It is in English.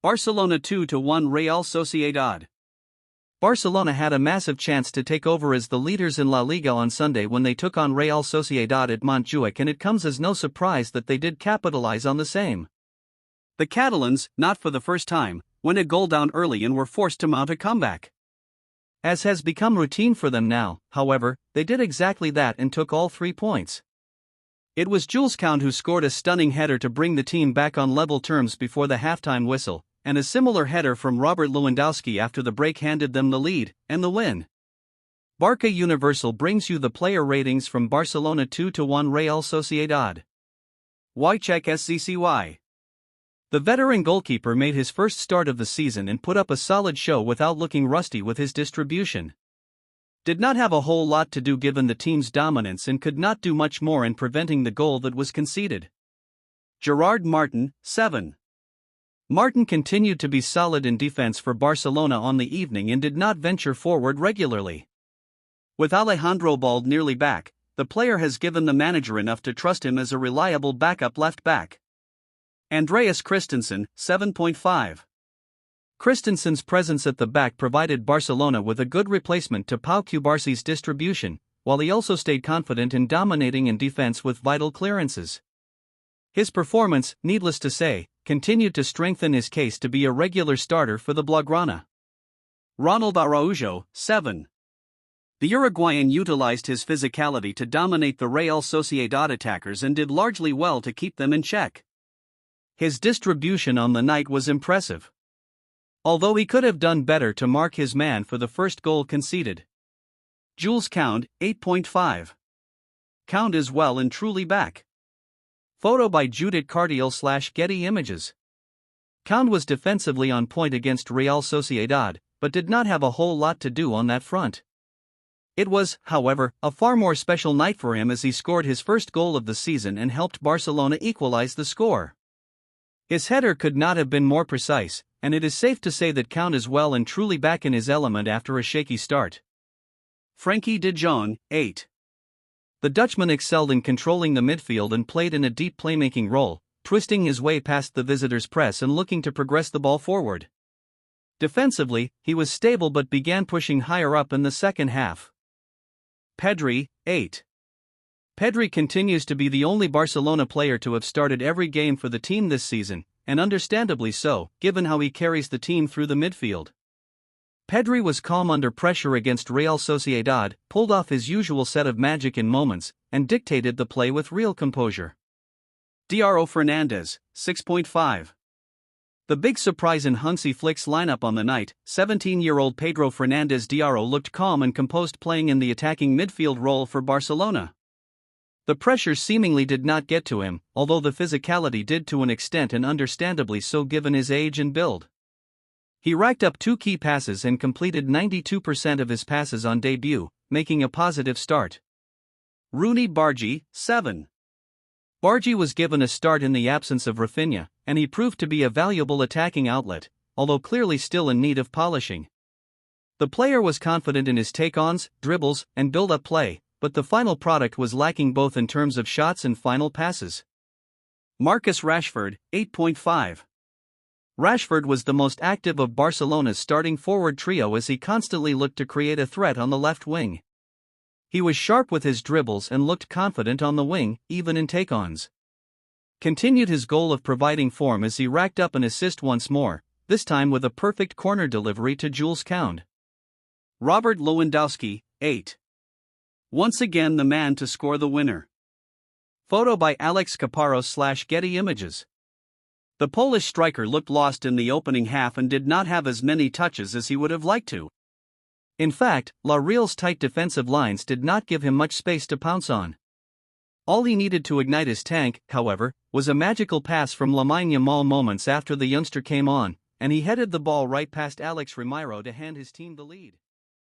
Barcelona 2-1 Real Sociedad. Barcelona had a massive chance to take over as the leaders in La Liga on Sunday when they took on Real Sociedad at Montjuic, and it comes as no surprise that they did capitalize on the same. The Catalans, not for the first time, went a goal down early and were forced to mount a comeback. As has become routine for them now, however, they did exactly that and took all 3 points. It was Jules Koundé who scored a stunning header to bring the team back on level terms before the halftime whistle, and a similar header from Robert Lewandowski after the break handed them the lead and the win. Barca Universal brings you the player ratings from Barcelona 2-1 Real Sociedad. Wojciech Szczcy. The veteran goalkeeper made his first start of the season and put up a solid show without looking rusty with his distribution. Did not have a whole lot to do given the team's dominance and could not do much more in preventing the goal that was conceded. Gerard Martin, 7. Martin continued to be solid in defense for Barcelona on the evening and did not venture forward regularly. With Alejandro Balde nearly back, the player has given the manager enough to trust him as a reliable backup left back. Andreas Christensen, 7.5. Christensen's presence at the back provided Barcelona with a good replacement to Pau Cubarsi's distribution, while he also stayed confident in dominating in defense with vital clearances. His performance, needless to say, continued to strengthen his case to be a regular starter for the Blaugrana. Ronald Araujo, 7. The Uruguayan utilized his physicality to dominate the Real Sociedad attackers and did largely well to keep them in check. His distribution on the night was impressive, although he could have done better to mark his man for the first goal conceded. Jules Koundé, 8.5. Koundé is well and truly back. Photo by Judith Cardiel/Getty Images. Koundé was defensively on point against Real Sociedad, but did not have a whole lot to do on that front. It was, however, a far more special night for him as he scored his first goal of the season and helped Barcelona equalize the score. His header could not have been more precise, and it is safe to say that Koundé is well and truly back in his element after a shaky start. Frenkie de Jong, 8. The Dutchman excelled in controlling the midfield and played in a deep playmaking role, twisting his way past the visitors' press and looking to progress the ball forward. Defensively, he was stable but began pushing higher up in the second half. Pedri, 8. Pedri continues to be the only Barcelona player to have started every game for the team this season, and understandably so, given how he carries the team through the midfield. Pedri was calm under pressure against Real Sociedad, pulled off his usual set of magic in moments, and dictated the play with real composure. Dro Fernandez, 6.5. The big surprise in Hansi Flick's lineup on the night, 17-year-old Pedro Fernandez Dro looked calm and composed playing in the attacking midfield role for Barcelona. The pressure seemingly did not get to him, although the physicality did to an extent, and understandably so given his age and build. He racked up 2 key passes and completed 92% of his passes on debut, making a positive start. Rooney Bargi, 7. Bargi was given a start in the absence of Rafinha, and he proved to be a valuable attacking outlet, although clearly still in need of polishing. The player was confident in his take-ons, dribbles, and build-up play, but the final product was lacking both in terms of shots and final passes. Marcus Rashford, 8.5. Rashford was the most active of Barcelona's starting forward trio as he constantly looked to create a threat on the left wing. He was sharp with his dribbles and looked confident on the wing, even in take-ons. Continued his goal of providing form as he racked up an assist once more, this time with a perfect corner delivery to Jules Koundé. Robert Lewandowski, 8. Once again the man to score the winner. Photo by Alex Kaparos/Getty Images. The Polish striker looked lost in the opening half and did not have as many touches as he would have liked to. In fact, La Real's tight defensive lines did not give him much space to pounce on. All he needed to ignite his tank, however, was a magical pass from Lamine Yamal moments after the youngster came on, and he headed the ball right past Alex Remiro to hand his team the lead.